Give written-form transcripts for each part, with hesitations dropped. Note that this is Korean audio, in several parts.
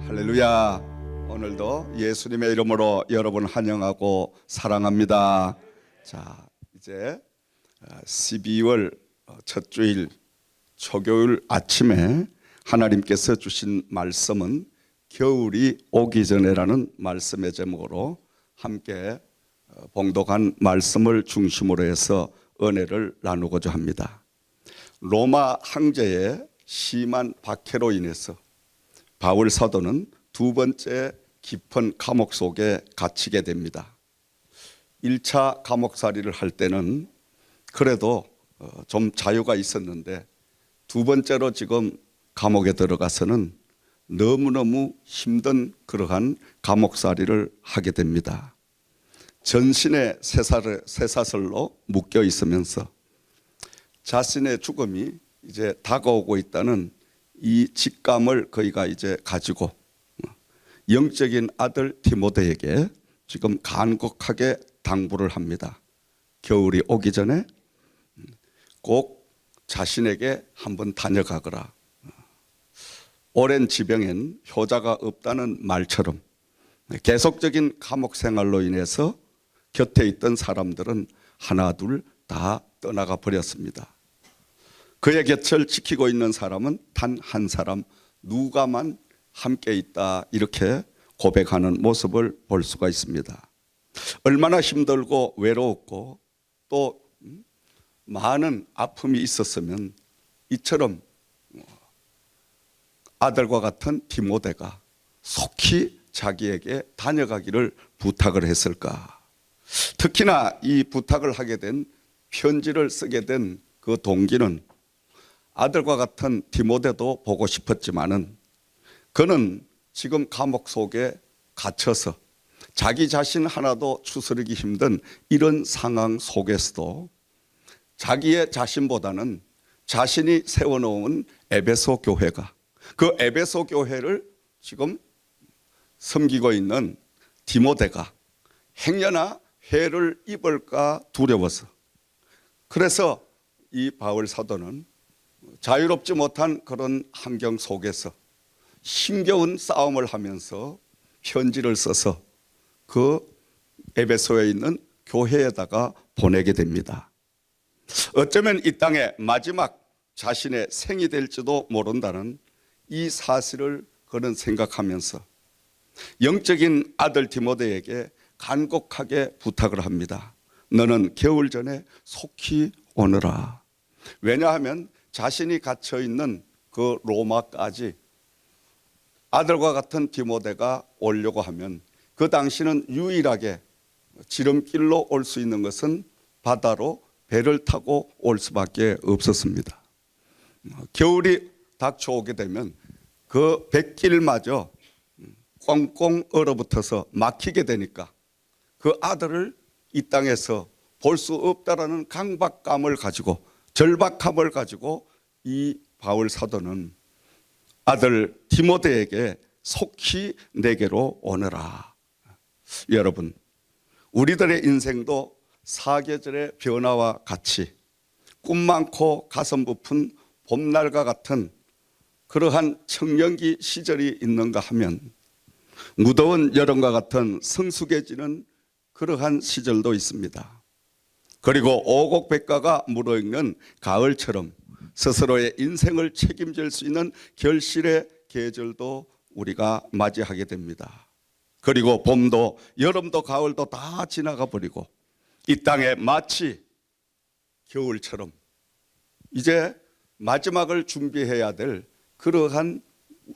할렐루야. 오늘도 예수님의 이름으로 여러분 환영하고 사랑합니다. 자, 이제 12월 첫 주일 초교일 아침에 하나님께서 주신 말씀은 겨울이 오기 전에라는 말씀의 제목으로 함께 봉독한 말씀을 중심으로 해서 은혜를 나누고자 합니다. 로마 황제의 심한 박해로 인해서 바울 사도는 두 번째 깊은 감옥 속에 갇히게 됩니다. 1차 감옥살이를 할 때는 그래도 좀 자유가 있었는데 두 번째로 지금 감옥에 들어가서는 너무너무 힘든 그러한 감옥살이를 하게 됩니다. 전신에 쇠사슬로 묶여 있으면서 자신의 죽음이 이제 다가오고 있다는 이 직감을 그이가 이제 가지고 영적인 아들 디모데에게 지금 간곡하게 당부를 합니다. 겨울이 오기 전에 꼭 자신에게 한번 다녀가거라. 오랜 지병엔 효자가 없다는 말처럼 계속적인 감옥 생활로 인해서 곁에 있던 사람들은 하나 둘 다 떠나가 버렸습니다. 그의 곁을 지키고 있는 사람은 단 한 사람 누가만 함께 있다, 이렇게 고백하는 모습을 볼 수가 있습니다. 얼마나 힘들고 외로웠고 또 많은 아픔이 있었으면 이처럼 아들과 같은 디모데가 속히 자기에게 다녀가기를 부탁을 했을까. 특히나 이 부탁을 하게 된 편지를 쓰게 된 그 동기는 아들과 같은 디모데도 보고 싶었지만은 그는 지금 감옥 속에 갇혀서 자기 자신 하나도 추스르기 힘든 이런 상황 속에서도 자기의 자신보다는 자신이 세워놓은 에베소 교회가, 그 에베소 교회를 지금 섬기고 있는 디모데가 행여나 해를 입을까 두려워서, 그래서 이 바울 사도는 자유롭지 못한 그런 환경 속에서 힘겨운 싸움을 하면서 편지를 써서 그 에베소에 있는 교회에다가 보내게 됩니다. 어쩌면 이 땅의 마지막 자신의 생이 될지도 모른다는 이 사실을 그는 생각하면서 영적인 아들 디모데에게 간곡하게 부탁을 합니다. 너는 겨울 전에 속히 오너라. 왜냐하면 자신이 갇혀있는 그 로마까지 아들과 같은 디모데가 오려고 하면 그 당시는 유일하게 지름길로 올 수 있는 것은 바다로 배를 타고 올 수밖에 없었습니다. 겨울이 닥쳐오게 되면 그 뱃길마저 꽁꽁 얼어붙어서 막히게 되니까 그 아들을 이 땅에서 볼 수 없다라는 강박감을 가지고, 절박함을 가지고 이 바울 사도는 아들 디모데에게 속히 내게로 오너라. 여러분, 우리들의 인생도 사계절의 변화와 같이 꿈 많고 가슴 부푼 봄날과 같은 그러한 청년기 시절이 있는가 하면 무더운 여름과 같은 성숙해지는 그러한 시절도 있습니다. 그리고 오곡백과가 무르익는 가을처럼 스스로의 인생을 책임질 수 있는 결실의 계절도 우리가 맞이하게 됩니다. 그리고 봄도 여름도 가을도 다 지나가 버리고 이 땅에 마치 겨울처럼 이제 마지막을 준비해야 될 그러한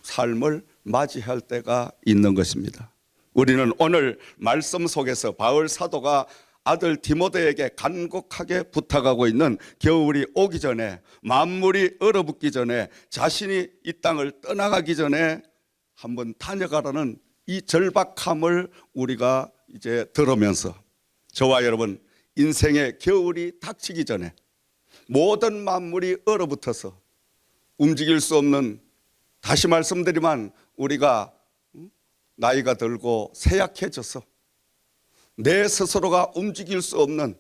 삶을 맞이할 때가 있는 것입니다. 우리는 오늘 말씀 속에서 바울 사도가 아들 디모데에게 간곡하게 부탁하고 있는 겨울이 오기 전에, 만물이 얼어붙기 전에, 자신이 이 땅을 떠나가기 전에 한번 다녀가라는 이 절박함을 우리가 이제 들으면서 저와 여러분, 인생의 겨울이 닥치기 전에 모든 만물이 얼어붙어서 움직일 수 없는, 다시 말씀드리면 우리가 나이가 들고 쇠약해져서 내 스스로가 움직일 수 없는,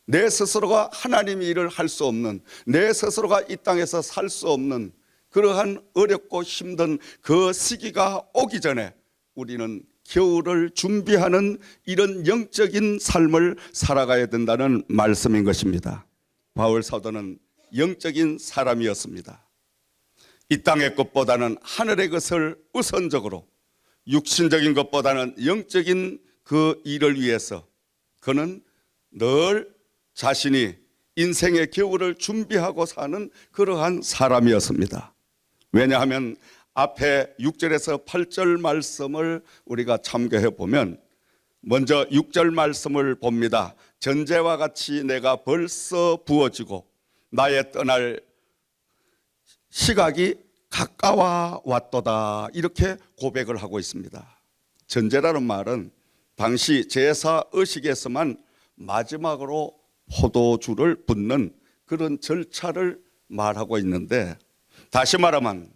내 스스로가 하나님의 일을 할 수 없는, 내 스스로가 이 땅에서 살 수 없는 그러한 어렵고 힘든 그 시기가 오기 전에 우리는 겨울을 준비하는 이런 영적인 삶을 살아가야 된다는 말씀인 것입니다. 바울 사도는 영적인 사람이었습니다. 이 땅의 것보다는 하늘의 것을 우선적으로, 육신적인 것보다는 영적인 그 일을 위해서 그는 늘 자신이 인생의 겨울을 준비하고 사는 그러한 사람이었습니다. 왜냐하면 앞에 6절에서 8절 말씀을 우리가 참고해 보면 먼저 6절 말씀을 봅니다. 전제와 같이 내가 벌써 부어지고 나의 떠날 시각이 가까워 왔도다, 이렇게 고백을 하고 있습니다. 전제라는 말은 당시 제사 의식에서만 마지막으로 포도주를 붓는 그런 절차를 말하고 있는데, 다시 말하면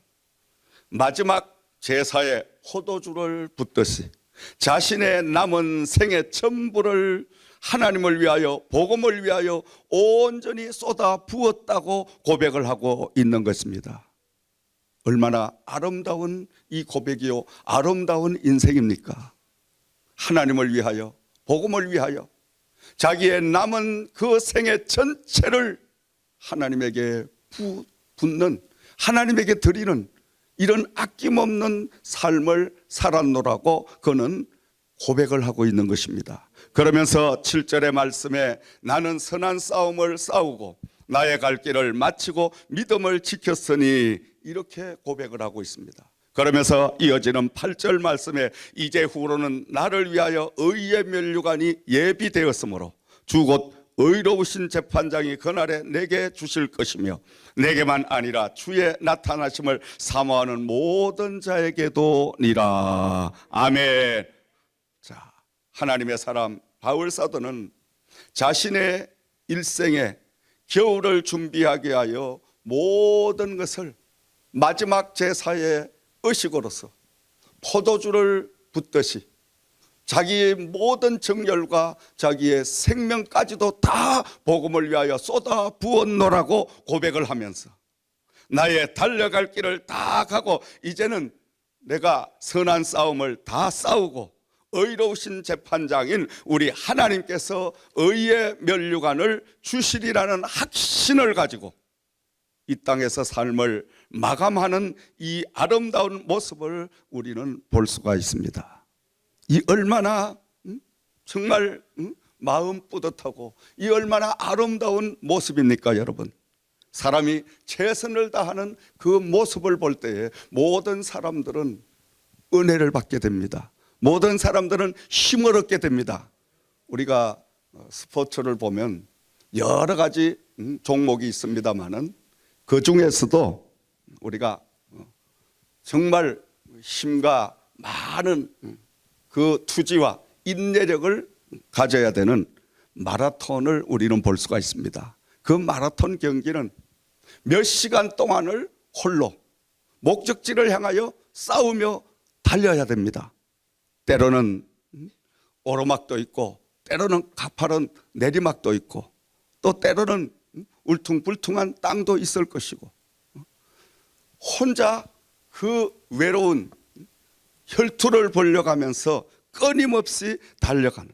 마지막 제사에 포도주를 붓듯이 자신의 남은 생애 전부를 하나님을 위하여, 복음을 위하여 온전히 쏟아 부었다고 고백을 하고 있는 것입니다. 얼마나 아름다운 이 고백이요, 아름다운 인생입니까? 하나님을 위하여, 복음을 위하여 자기의 남은 그 생애 전체를 하나님에게 붓는, 하나님에게 드리는 이런 아낌없는 삶을 살았노라고 그는 고백을 하고 있는 것입니다. 그러면서 7절의 말씀에 나는 선한 싸움을 싸우고 나의 갈 길을 마치고 믿음을 지켰으니, 이렇게 고백을 하고 있습니다. 그러면서 이어지는 8절 말씀에 이제 후로는 나를 위하여 의의 면류관이 예비되었으므로 주 곧 의로우신 재판장이 그날에 내게 주실 것이며 내게만 아니라 주의 나타나심을 사모하는 모든 자에게도 니라. 아멘. 자, 하나님의 사람 바울 사도는 자신의 일생에 겨울을 준비하게 하여 모든 것을 마지막 제사의 의식으로서 포도주를 붓듯이 자기의 모든 정열과 자기의 생명까지도 다 복음을 위하여 쏟아 부었노라고 고백을 하면서 나의 달려갈 길을 다 가고 이제는 내가 선한 싸움을 다 싸우고 의로우신 재판장인 우리 하나님께서 의의 면류관을 주시리라는 확신을 가지고 이 땅에서 삶을 마감하는 이 아름다운 모습을 우리는 볼 수가 있습니다. 이 얼마나 정말 마음 뿌듯하고 이 얼마나 아름다운 모습입니까, 여러분? 사람이 최선을 다하는 그 모습을 볼 때에 모든 사람들은 은혜를 받게 됩니다. 모든 사람들은 힘을 얻게 됩니다. 우리가 스포츠를 보면 여러 가지 종목이 있습니다만은 그 중에서도 우리가 정말 힘과 많은 그 투지와 인내력을 가져야 되는 마라톤을 우리는 볼 수가 있습니다. 그 마라톤 경기는 몇 시간 동안을 홀로 목적지를 향하여 싸우며 달려야 됩니다. 때로는 오르막도 있고 때로는 가파른 내리막도 있고 또 때로는 울퉁불퉁한 땅도 있을 것이고 혼자 그 외로운 혈투를 벌려가면서 끊임없이 달려가는,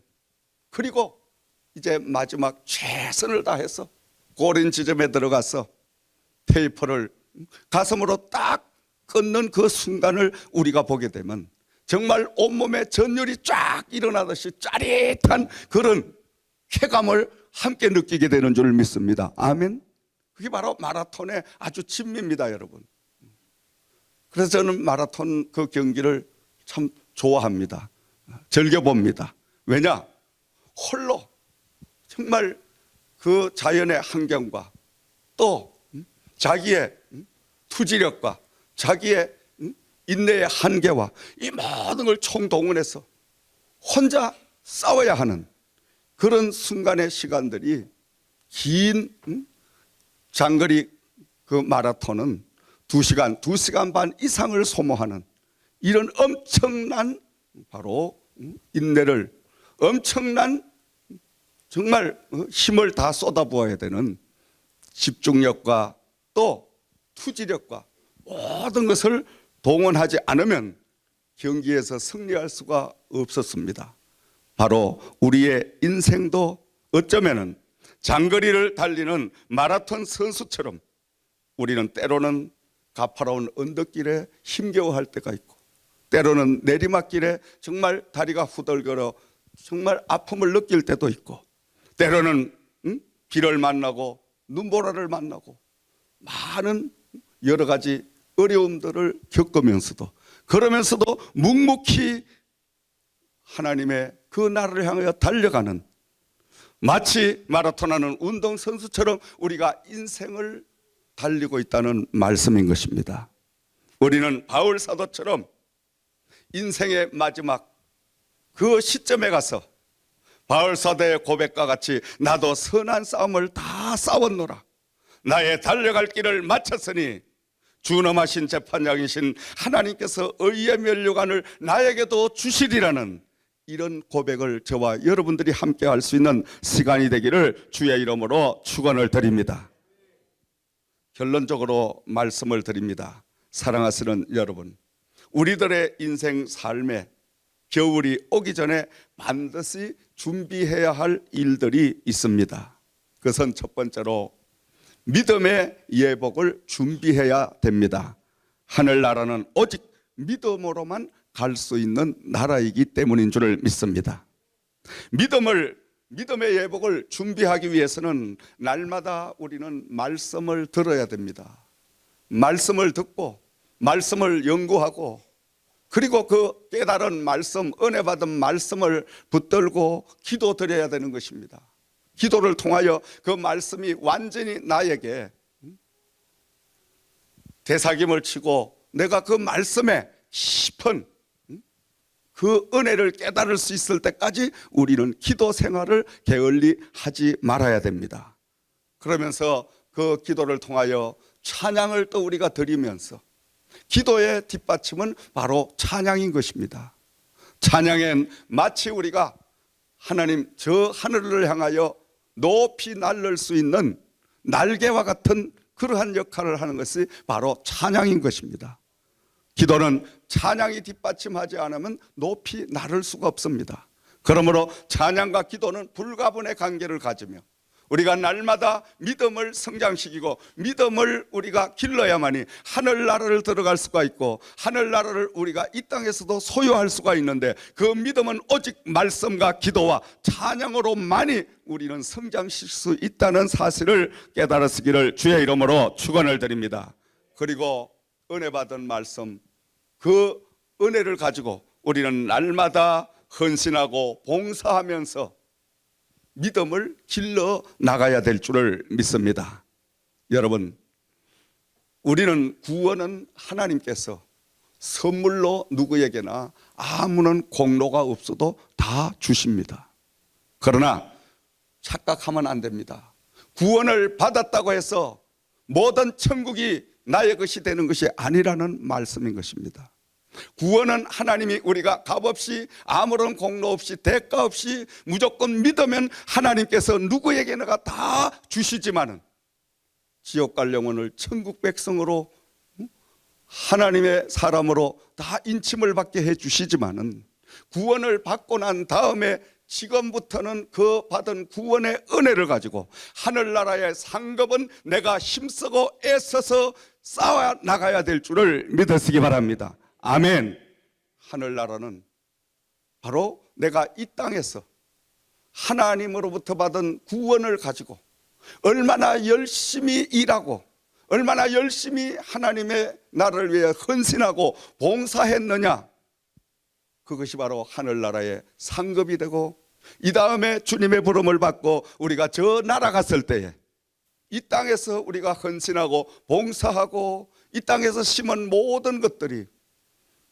그리고 이제 마지막 최선을 다해서 고린 지점에 들어가서 테이프를 가슴으로 딱 끊는 그 순간을 우리가 보게 되면 정말 온몸에 전율이 쫙 일어나듯이 짜릿한 그런 쾌감을 함께 느끼게 되는 줄 믿습니다. 아멘. 그게 바로 마라톤의 아주 진미입니다, 여러분. 그래서 저는 마라톤 그 경기를 참 좋아합니다. 즐겨봅니다. 왜냐? 홀로 정말 그 자연의 환경과 또 자기의 투지력과 자기의 인내의 한계와 이 모든 걸 총동원해서 혼자 싸워야 하는 그런 순간의 시간들이 긴 장거리 그 마라톤은 2시간, 2시간 반 이상을 소모하는 이런 엄청난 바로 인내를, 엄청난 정말 힘을 다 쏟아부어야 되는 집중력과 또 투지력과 모든 것을 동원하지 않으면 경기에서 승리할 수가 없었습니다. 바로 우리의 인생도 어쩌면은 장거리를 달리는 마라톤 선수처럼 우리는 때로는 가파로운 언덕길에 힘겨워할 때가 있고, 때로는 내리막길에 정말 다리가 후덜거려 정말 아픔을 느낄 때도 있고, 때로는 비를 만나고 눈보라를 만나고 많은 여러 가지 어려움들을 겪으면서도, 그러면서도 묵묵히 하나님의 그 나라를 향하여 달려가는, 마치 마라톤하는 운동선수처럼 우리가 인생을 달리고 있다는 말씀인 것입니다. 우리는 바울 사도처럼 인생의 마지막 그 시점에 가서 바울 사도의 고백과 같이 나도 선한 싸움을 다 싸웠노라, 나의 달려갈 길을 마쳤으니 준엄하신 재판장이신 하나님께서 의의 면류관을 나에게도 주시리라는 이런 고백을 저와 여러분들이 함께 할 수 있는 시간이 되기를 주의 이름으로 축원을 드립니다. 결론적으로 말씀을 드립니다. 사랑하시는 여러분, 우리들의 인생 삶에 겨울이 오기 전에 반드시 준비해야 할 일들이 있습니다. 그것은 첫 번째로 믿음의 예복을 준비해야 됩니다. 하늘나라는 오직 믿음으로만 갈 수 있는 나라이기 때문인 줄을 믿습니다. 믿음의 예복을 준비하기 위해서는 날마다 우리는 말씀을 들어야 됩니다. 말씀을 듣고 말씀을 연구하고, 그리고 그 깨달은 말씀, 은혜 받은 말씀을 붙들고 기도드려야 되는 것입니다. 기도를 통하여 그 말씀이 완전히 나에게 대삭임을 치고 내가 그 말씀에 깊은 그 은혜를 깨달을 수 있을 때까지 우리는 기도 생활을 게을리 하지 말아야 됩니다. 그러면서 그 기도를 통하여 찬양을 또 우리가 드리면서, 기도의 뒷받침은 바로 찬양인 것입니다. 찬양엔 마치 우리가 하나님 저 하늘을 향하여 높이 날릴 수 있는 날개와 같은 그러한 역할을 하는 것이 바로 찬양인 것입니다. 기도는 찬양이 뒷받침하지 않으면 높이 나를 수가 없습니다. 그러므로 찬양과 기도는 불가분의 관계를 가지며 우리가 날마다 믿음을 성장시키고 믿음을 우리가 길러야만이 하늘나라를 들어갈 수가 있고, 하늘나라를 우리가 이 땅에서도 소유할 수가 있는데, 그 믿음은 오직 말씀과 기도와 찬양으로만이 우리는 성장시킬 수 있다는 사실을 깨달으시기를 주의 이름으로 축원을 드립니다. 그리고 은혜 받은 말씀, 그 은혜를 가지고 우리는 날마다 헌신하고 봉사하면서 믿음을 길러 나가야 될 줄을 믿습니다. 여러분, 우리는 구원은 하나님께서 선물로 누구에게나 아무런 공로가 없어도 다 주십니다. 그러나 착각하면 안 됩니다. 구원을 받았다고 해서 모든 천국이 나의 것이 되는 것이 아니라는 말씀인 것입니다. 구원은 하나님이 우리가 값없이 아무런 공로 없이 대가 없이 무조건 믿으면 하나님께서 누구에게나 다 주시지만은, 지옥 갈 영혼을 천국 백성으로 하나님의 사람으로 다 인침을 받게 해 주시지만은, 구원을 받고 난 다음에 지금부터는 그 받은 구원의 은혜를 가지고 하늘나라의 상급은 내가 힘쓰고 애써서 쌓아 나가야 될 줄을 믿으시기 바랍니다. 아멘. 하늘나라는 바로 내가 이 땅에서 하나님으로부터 받은 구원을 가지고 얼마나 열심히 일하고 얼마나 열심히 하나님의 나라를 위해 헌신하고 봉사했느냐, 그것이 바로 하늘나라의 상급이 되고, 이 다음에 주님의 부름을 받고 우리가 저 나라 갔을 때에 이 땅에서 우리가 헌신하고 봉사하고 이 땅에서 심은 모든 것들이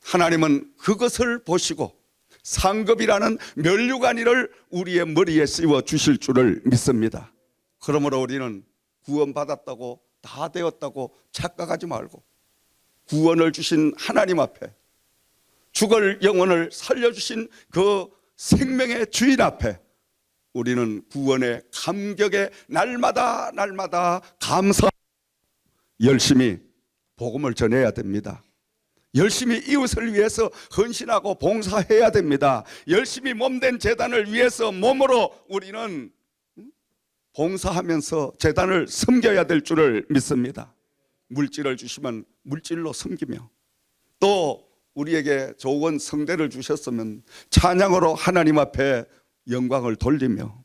하나님은 그것을 보시고 상급이라는 면류관이를 우리의 머리에 씌워 주실 줄을 믿습니다. 그러므로 우리는 구원받았다고 다 되었다고 착각하지 말고, 구원을 주신 하나님 앞에, 죽을 영혼을 살려주신 그 생명의 주인 앞에 우리는 구원의 감격에 날마다 날마다 감사, 열심히 복음을 전해야 됩니다. 열심히 이웃을 위해서 헌신하고 봉사해야 됩니다. 열심히 몸된 재단을 위해서 몸으로 우리는 봉사하면서 재단을 섬겨야 될 줄을 믿습니다. 물질을 주시면 물질로 섬기며, 또 우리에게 좋은 성대를 주셨으면 찬양으로 하나님 앞에 영광을 돌리며,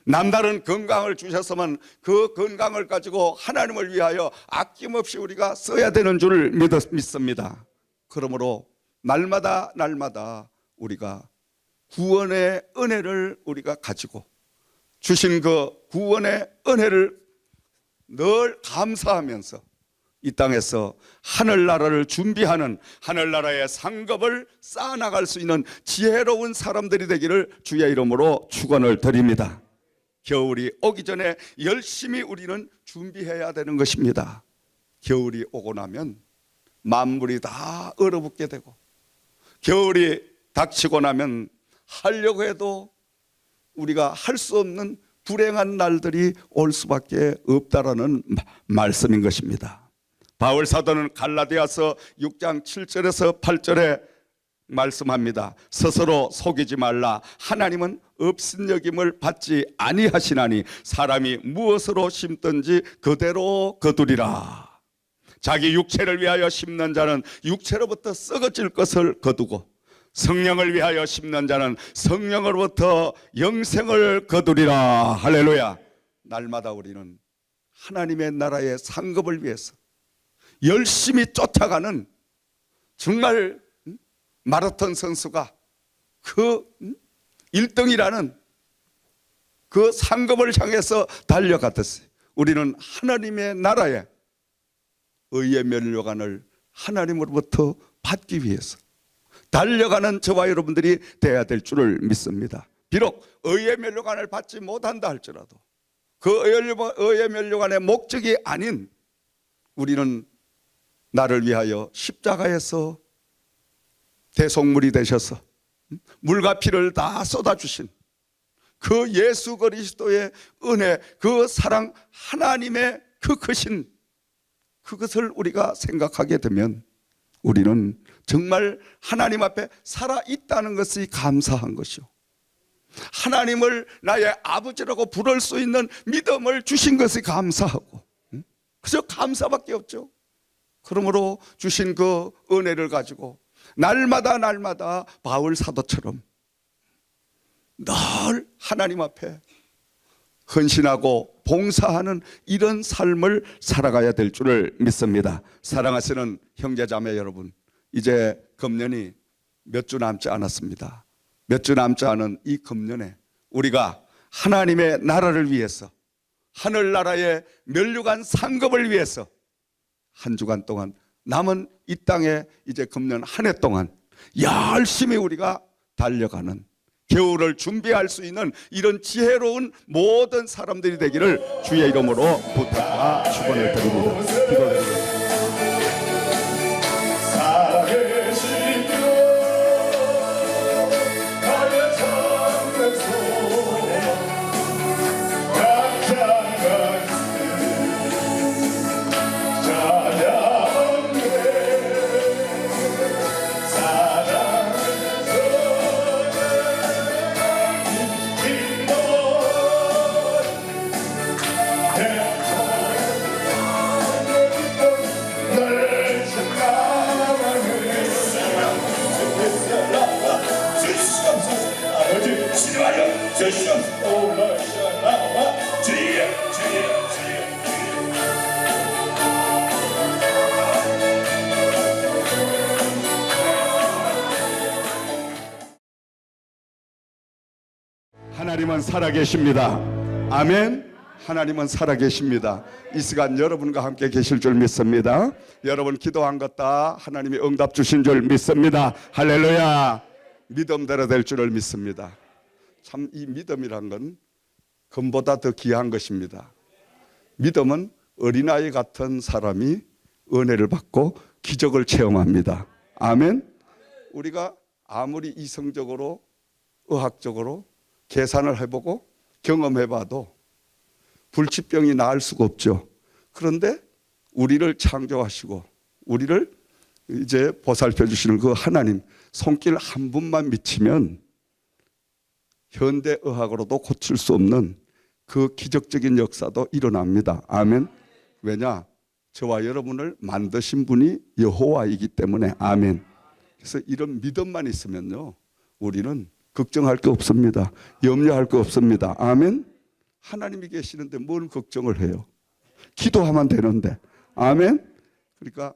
남다른 건강을 주셨으면 그 건강을 가지고 하나님을 위하여 아낌없이 우리가 써야 되는 줄을 믿습니다. 그러므로 날마다 우리가 구원의 은혜를 우리가 가지고 주신 그 구원의 은혜를 늘 감사하면서 이 땅에서 하늘나라를 준비하는, 하늘나라의 상급을 쌓아나갈 수 있는 지혜로운 사람들이 되기를 주의 이름으로 축원을 드립니다. 겨울이 오기 전에 열심히 우리는 준비해야 되는 것입니다. 겨울이 오고 나면 만물이 다 얼어붙게 되고, 겨울이 닥치고 나면 하려고 해도 우리가 할 수 없는 불행한 날들이 올 수밖에 없다라는 말씀인 것입니다. 바울 사도는 갈라디아서 6장 7절에서 8절에 말씀합니다. 스스로 속이지 말라. 하나님은 업신여김을 받지 아니하시나니 사람이 무엇으로 심든지 그대로 거두리라. 자기 육체를 위하여 심는 자는 육체로부터 썩어질 것을 거두고, 성령을 위하여 심는 자는 성령으로부터 영생을 거두리라. 할렐루야. 날마다 우리는 하나님의 나라의 상급을 위해서 열심히 쫓아가는, 정말 마라톤 선수가 그 1등이라는 그 상급을 향해서 달려갔듯이 우리는 하나님의 나라에 의의 면류관을 하나님으로부터 받기 위해서 달려가는 저와 여러분들이 되어야 될 줄을 믿습니다. 비록 의의 면류관을 받지 못한다 할지라도 그 의의 면류관의 목적이 아닌, 우리는 나를 위하여 십자가에서 대속물이 되셔서 물과 피를 다 쏟아주신 그 예수 그리스도의 은혜, 그 사랑, 하나님의 그 크신 그것을 우리가 생각하게 되면 우리는 정말 하나님 앞에 살아있다는 것이 감사한 것이요, 하나님을 나의 아버지라고 부를 수 있는 믿음을 주신 것이 감사하고, 그저 감사밖에 없죠. 그러므로 주신 그 은혜를 가지고 날마다 바울 사도처럼 늘 하나님 앞에 헌신하고 봉사하는 이런 삶을 살아가야 될 줄을 믿습니다. 사랑하시는 형제자매 여러분, 이제 금년이 몇 주 남지 않았습니다. 몇 주 남지 않은 이 금년에 우리가 하나님의 나라를 위해서, 하늘나라의 면류관 상급을 위해서 한 주간 동안, 남은 이 땅에 이제 금년 한 해 동안 열심히 우리가 달려가는, 겨울을 준비할 수 있는 이런 지혜로운 모든 사람들이 되기를 주의 이름으로 부탁과 축원을 드립니다. 기도드립니다. 하나님은 살아계십니다. 아멘. 하나님은 살아계십니다. 이 시간 여러분과 함께 계실 줄 믿습니다. 여러분 기도한 것 다 하나님이 응답 주신 줄 믿습니다. 할렐루야. 믿음대로 될 줄을 믿습니다. 참 이 믿음이란 건 금보다 더 귀한 것입니다. 믿음은 어린아이 같은 사람이 은혜를 받고 기적을 체험합니다. 아멘. 우리가 아무리 이성적으로 의학적으로 계산을 해보고 경험해봐도 불치병이 나을 수가 없죠. 그런데 우리를 창조하시고 우리를 이제 보살펴 주시는 그 하나님 손길 한 분만 미치면 현대 의학으로도 고칠 수 없는 그 기적적인 역사도 일어납니다. 아멘. 왜냐? 저와 여러분을 만드신 분이 여호와이기 때문에. 아멘. 그래서 이런 믿음만 있으면요, 우리는 걱정할 거 없습니다. 염려할 거 없습니다. 아멘. 하나님이 계시는데 뭘 걱정을 해요? 기도하면 되는데. 아멘. 그러니까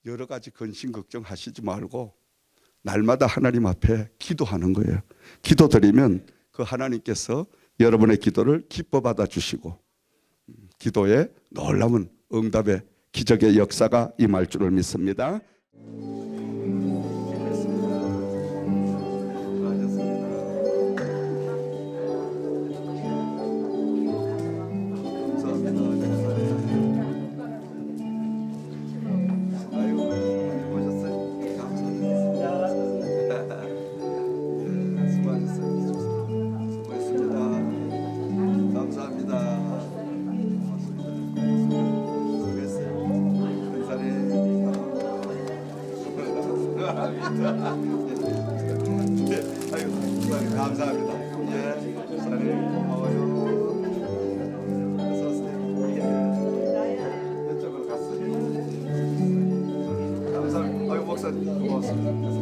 여러 가지 근심 걱정하시지 말고 날마다 하나님 앞에 기도하는 거예요. 기도드리면 그 하나님께서 여러분의 기도를 기뻐 받아 주시고 기도에 놀라운 응답의 기적의 역사가 임할 줄을 믿습니다. 감사합니다. 예, 목사님 고마워요. 이쪽으로 갔어요. 감사합니다. 목사님 고맙습니다.